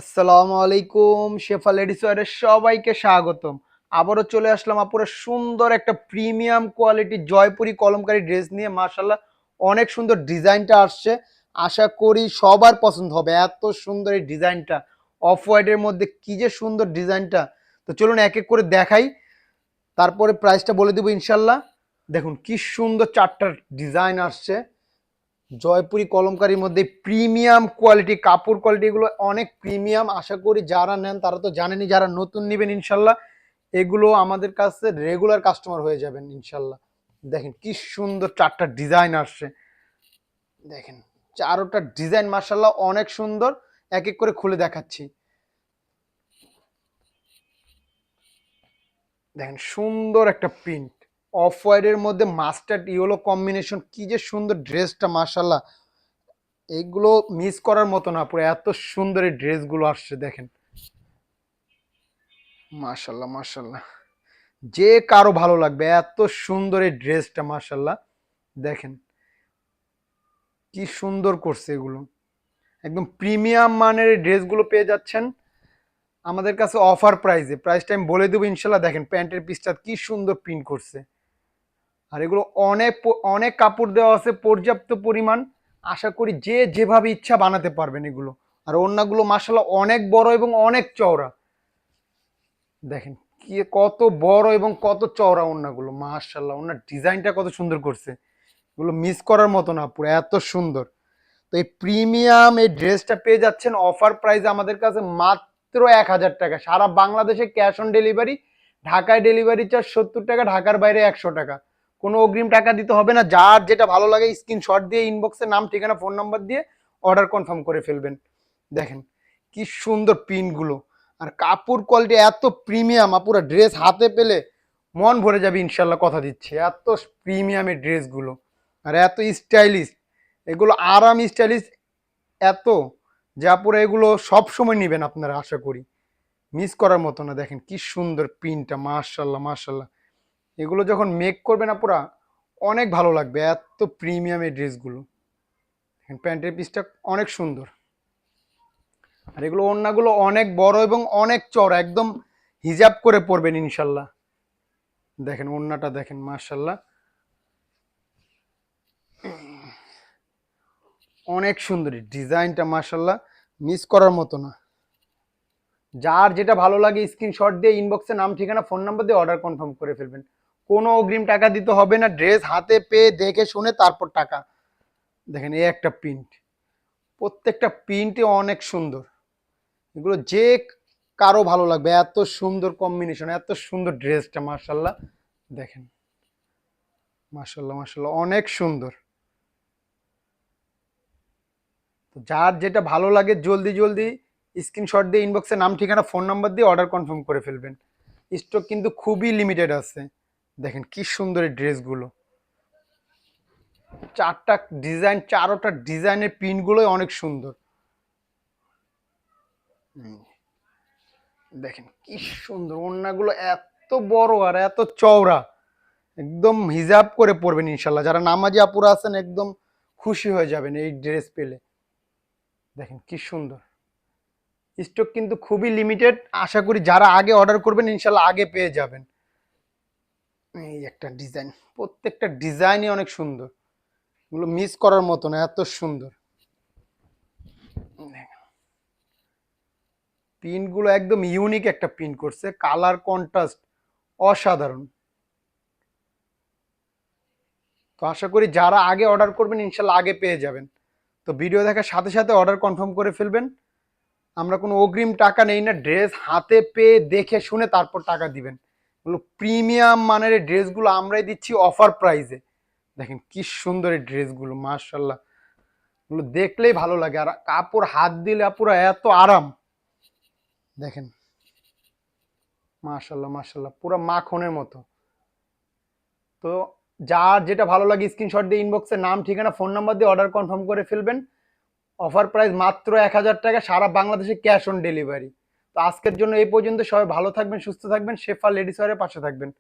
আসসালামু আলাইকুম, শেফা লেডিস ওয়্যারে সবাইকে স্বাগতম। আবারও চলে আসলাম আপুরা সুন্দর একটা premium quality Jaipuri Kalamkari dress নিয়ে। মাশাআল্লাহ অনেক সুন্দর ডিজাইনটা আসছে। আশা করি সবার পছন্দ হবে। এত সুন্দর এই ডিজাইনটা অফ হোয়াইটের মধ্যে কি যে সুন্দর ডিজাইনটা। তো চলুন এক এক করে দেখাই, তারপরে প্রাইসটা বলে দেবো ইনশাল্লাহ। দেখুন কি সুন্দর চারটা ডিজাইন আসছে জয়পুরি কলমকারীর মধ্যে। প্রিমিয়াম কোয়ালিটি কাপড় কোয়ালিটি এগুলো অনেক প্রিমিয়াম। আশা করি যারা নেন তারা তো জানেনই, যারা নতুন নেবেন ইনশাল্লাহ এগুলো আমাদের কাছে রেগুলার কাস্টমার হয়ে যাবেন ইনশাল্লাহ। দেখেন কি সুন্দর চারটা ডিজাইন আসছে। দেখেন চারোটা ডিজাইন মাশাল্লাহ অনেক সুন্দর। এক এক করে খুলে দেখাচ্ছি। দেখেন সুন্দর একটা প্রিন্ট অফ হোয়াইটের মধ্যে মাস্টার্ড ইয়েলো কম্বিনেশন, কি যে সুন্দর ড্রেসটা মাশাল্লাহ। এইগুলো মিস করার মতো না, পুরো এত সুন্দর এই ড্রেসগুলো আসছে। দেখেন মাশাল্লাহ মাশাল্লাহ, যে কারো ভালো লাগবে এত সুন্দর এই ড্রেসটা মাশাল্লাহ। দেখেন কি সুন্দর করছে এগুলো, একদম প্রিমিয়াম মানের এই ড্রেসগুলো পেয়ে যাচ্ছেন আমাদের কাছে অফার প্রাইসে। প্রাইসটা আমি বলে দেবো ইনশাল্লাহ। দেখেন প্যান্টের পিসটা কি সুন্দর প্রিন্ট করছে, আর এগুলো অনেক অনেক কাপড় দেওয়া আছে পর্যাপ্ত পরিমাণ। আশা করি যে যেভাবে ইচ্ছা বানাতে পারবেন এগুলো। আর ওড়নাগুলো মাশাল্লাহ অনেক বড় এবং অনেক চওড়া। দেখেন কি কত বড় এবং কত চওড়া ওড়নাগুলো মাশাল্লাহ। ওড়নার ডিজাইনটা কত সুন্দর করছে, এগুলো মিস করার মতো না, পুরো এত সুন্দর। তো এই প্রিমিয়াম এই ড্রেসটা পেয়ে যাচ্ছেন অফার প্রাইসে আমাদের কাছে মাত্র ১,০০০ টাকা। সারা বাংলাদেশে ক্যাশ অন ডেলিভারি। ঢাকায় ডেলিভারি চার্জ ৭০ টাকা, ঢাকার বাইরে ১০০ টাকা। কোনো অগ্রিম টাকা দিতে হবে না। যার যেটা ভালো লাগে স্ক্রিনশট দিয়ে ইনবক্সে নাম ঠিকানা ফোন নাম্বার দিয়ে অর্ডার কনফার্ম করে ফেলবেন। দেখেন কি সুন্দর প্রিন্টগুলো, আর কাপড় কোয়ালিটি এত প্রিমিয়াম। পুরো ড্রেস হাতে পেলে মন ভরে যাবে ইনশাল্লাহ, কথা দিচ্ছি। এত প্রিমিয়ামের ড্রেসগুলো আর এত স্টাইলিশ, এগুলো আরাম স্টাইলিশ এত, যা পুরো এগুলো সব সময় নেবেন আপনারা, আশা করি মিস করার মতো না। দেখেন কি সুন্দর প্রিন্টটা মাশাল্লাহ মাশাল্লাহ। এগুলো যখন মেক করবে না পুরা অনেক ভালো লাগবে, এত প্রিমিয়াম এই ড্রেসগুলো। দেখেন প্যান্টের পিসটা অনেক সুন্দর, আর এগুলো ওড়নাগুলো অনেক বড় এবং অনেক চড়া, একদম হিজাব করে পরবেন ইনশাল্লাহ। দেখেন ওড়নাটা দেখেন মাশাল্লাহ অনেক সুন্দরী ডিজাইনটা মাশাল্লাহ, মিস করার মতো না। যার যেটা ভালো লাগে স্ক্রিনশট দিয়ে ইনবক্সে নাম ঠিকানা ফোন নাম্বার দিয়ে অর্ডার কনফার্ম করে ফেলবেন। কোনো অগ্রিম টাকা দিতে হবে না, ড্রেস হাতে পেয়ে দেখে শুনে তারপর টাকা। দেখেন এই একটা প্রিন্ট, প্রত্যেকটা প্রিন্টই অনেক সুন্দর। এগুলো যে কারো ভালো লাগবে, এত সুন্দর কম্বিনেশন, এত সুন্দর ড্রেসটা মাশাল্লাহ। দেখেন মাশাল্লাহ মাশাল্লাহ অনেক সুন্দর। তো যার যেটা ভালো লাগে জলদি জলদি স্ক্রিনশট দিয়ে ইনবক্সে নাম ঠিকানা ফোন নাম্বার দিয়ে অর্ডার কনফার্ম করে ফেলবেন। স্টক কিন্তু খুবই লিমিটেড আছে। দেখেন কি সুন্দর এই ড্রেসগুলো, চারটা ডিজাইন, চারোটা ডিজাইনের প্রিন্টগুলোই অনেক সুন্দর। দেখেন কি সুন্দর ওড়নাগুলো, এত বড় আর এত চওড়া, একদম হিজাব করে পরবেন ইনশাল্লাহ। যারা নামাজি আপুরা আছেন একদম খুশি হয়ে যাবেন এই ড্রেস পেলে। দেখেন কি সুন্দর, স্টক কিন্তু খুবই লিমিটেড। আশা করি যারা আগে অর্ডার করবেন ইনশাল্লাহ আগে পেয়ে যাবেন। এই একটা ডিজাইন, প্রত্যেকটা ডিজাইনই অনেক সুন্দর, এগুলো মিস করার মতো না, এত সুন্দর। প্রিন্টগুলো একদম ইউনিক একটা প্রিন্ট করছে, কালার কন্ট্রাস্ট অসাধারণ। তো আশা করি যারা আগে অর্ডার করবেন ইনশাল্লাহ আগে পেয়ে যাবেন। তো ভিডিও দেখার সাথে সাথে অর্ডার কনফার্ম করে ফেলবেন। আমরা কোনো অগ্রিম টাকা নেই না, ড্রেস হাতে পেয়ে দেখে শুনে তারপর টাকা দিবেন। এগুলো প্রিমিয়াম মানের এই ড্রেসগুলো আমরাই দিচ্ছি অফার প্রাইসে। দেখেন কি সুন্দর এই ড্রেসগুলো মাশাল্লাহ, এগুলো দেখলেই ভালো লাগে। আর কাপড় হাত দিলে পুরো এত আরাম। দেখেন মাশাল্লাহ মাশাল্লাহ পুরো মাখনের মতো। তো যার যেটা ভালো লাগে স্ক্রিনশট দিয়ে ইনবক্সে নাম ঠিকানা ফোন নাম্বার দিয়ে অর্ডার কনফার্ম করে ফেলবেন। অফার প্রাইস মাত্র ১,০০০ টাকা, সারা বাংলাদেশে ক্যাশ অন ডেলিভারি। তো আজকের জন্য এই পর্যন্ত। সবাই ভালো থাকবেন, সুস্থ থাকবেন, শেফা লেডিস ওয়্যারের পাশে থাকবেন।